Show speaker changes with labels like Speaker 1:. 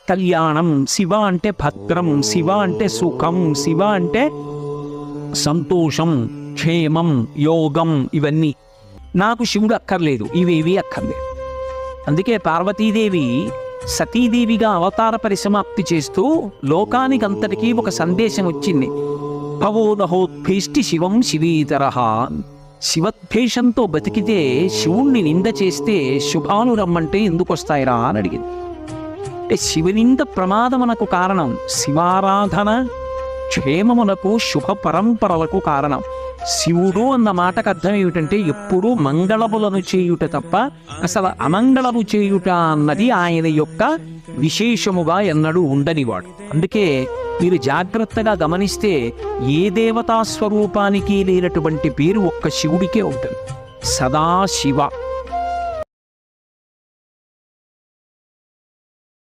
Speaker 1: కళ్యాణం, శివ అంటే భద్రం, శివ అంటే సుఖం, శివ అంటే సంతోషం, క్షేమం, యోగం. ఇవన్నీ నాకు శివుడు అక్కర్లేదు, ఇవేవి అక్కర్లేదు. అందుకే పార్వతీదేవి సతీదేవిగా అవతార పరిసమాప్తి చేస్తూ లోకానికంతటికీ ఒక సందేశం వచ్చింది. భవోదహోద్భేష్టి శివం శివీతరః. శివద్భేషంతో బతికితే, శివుణ్ణి నింద చేస్తే శుభాలు రమ్మంటే ఎందుకు వస్తాయిరా అని అడిగింది. అంటే శివనింద ప్రమాదమునకు కారణం, శివారాధన క్షేమమునకు శుభ పరంపరలకు కారణం. శివుడు అన్న మాటకు అర్థం ఏమిటంటే ఎప్పుడూ మంగళములను చేయుట తప్ప అసలు అమంగళము చేయుట అన్నది ఆయన యొక్క విశేషముగా ఎన్నడూ ఉండనివాడు. అందుకే మీరు జాగ్రత్తగా గమనిస్తే ఏ దేవతా స్వరూపానికి లేనటువంటి పేరు ఒక్క శివుడికే ఉంటుంది, సదాశివ.